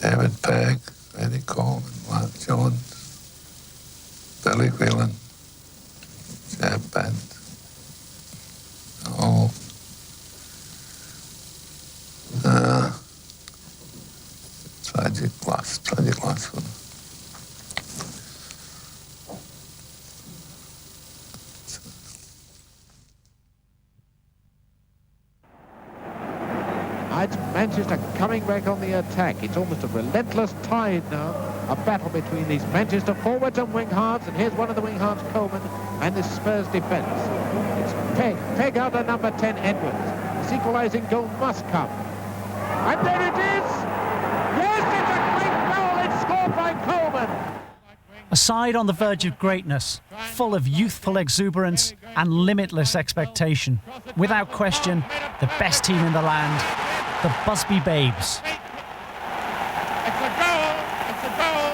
David Pegg, Eddie Coleman, Mark Jones, Billy Whelan, Jeb Bent. Oh. Tragic loss for them. It's Manchester coming back on the attack. It's almost a relentless tide now. A battle between these Manchester forwards and wing halves. And here's one of the wing halves, Coleman, and this Spurs defence. It's Pegg out to number 10, Edwards. This equalising goal must come. And there it is! Yes, it's a great goal. It's scored by Coleman. A side on the verge of greatness, full of youthful exuberance and limitless expectation. Without question, the best team in the land, the Busby Babes. It's a goal. It's a goal.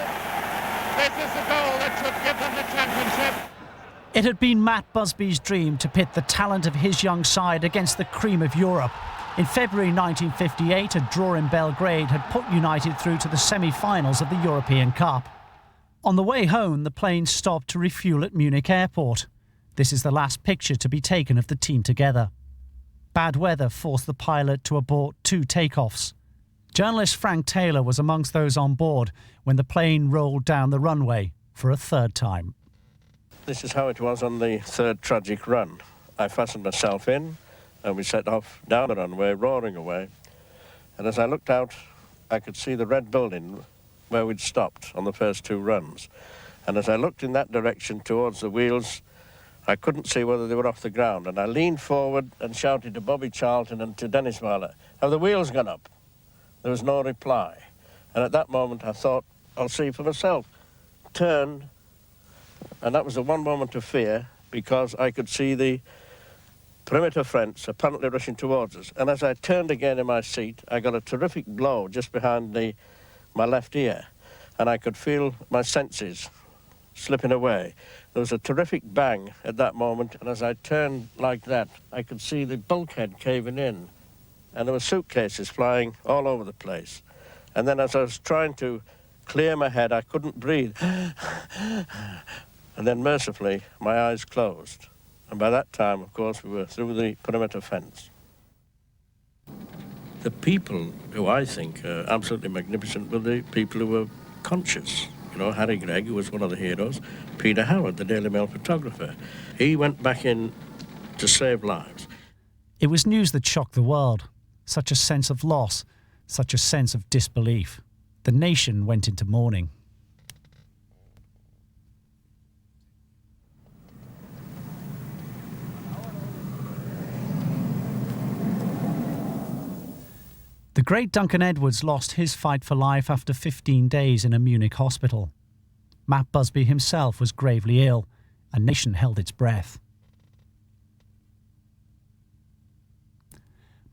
This is the goal that should give them the championship. It had been Matt Busby's dream to pit the talent of his young side against the cream of Europe. In February 1958, a draw in Belgrade had put United through to the semi-finals of the European Cup. On the way home, the plane stopped to refuel at Munich Airport. This is the last picture to be taken of the team together. Bad weather forced the pilot to abort 2 takeoffs. Journalist Frank Taylor was amongst those on board when the plane rolled down the runway for a 3rd time. This is how it was on the 3rd tragic run. I fastened myself in and we set off down the runway, roaring away. And as I looked out, I could see the red building where we'd stopped on the first 2 runs. And as I looked in that direction towards the wheels, I couldn't see whether they were off the ground. And I leaned forward and shouted to Bobby Charlton and to Dennis Marler, "Have the wheels gone up?" There was no reply. And at that moment I thought, I'll see for myself. Turned, and that was the one moment of fear, because I could see the perimeter French apparently rushing towards us. And as I turned again in my seat, I got a terrific blow just behind my left ear, and I could feel my senses slipping away. There was a terrific bang at that moment, and as I turned like that, I could see the bulkhead caving in, and there were suitcases flying all over the place. And then as I was trying to clear my head, I couldn't breathe. And then mercifully, my eyes closed. And by that time, of course, we were through the perimeter fence. The people who I think are absolutely magnificent were the people who were conscious. You know, Harry Gregg, who was one of the heroes, Peter Howard, the Daily Mail photographer. He went back in to save lives. It was news that shocked the world. Such a sense of loss, such a sense of disbelief. The nation went into mourning. The great Duncan Edwards lost his fight for life after 15 days in a Munich hospital. Matt Busby himself was gravely ill. A nation held its breath.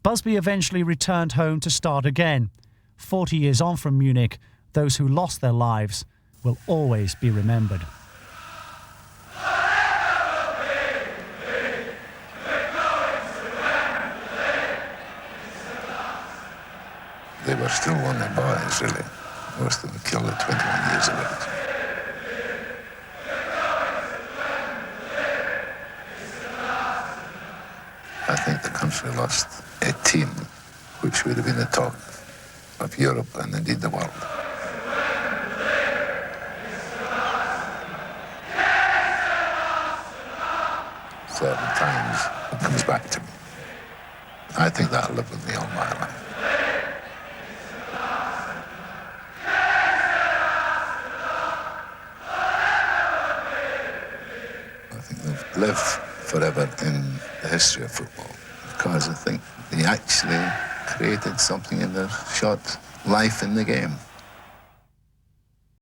Busby eventually returned home to start again. 40 years on from Munich, those who lost their lives will always be remembered. They were still only boys, really. Most of them killed at 21 years of age. I think the country lost a team which would have been the talk of Europe and indeed the world. Certain times it comes back to me. I think that'll live with me all my life. I think they'll live forever in the history of football, because I think they actually created something in their short life in the game.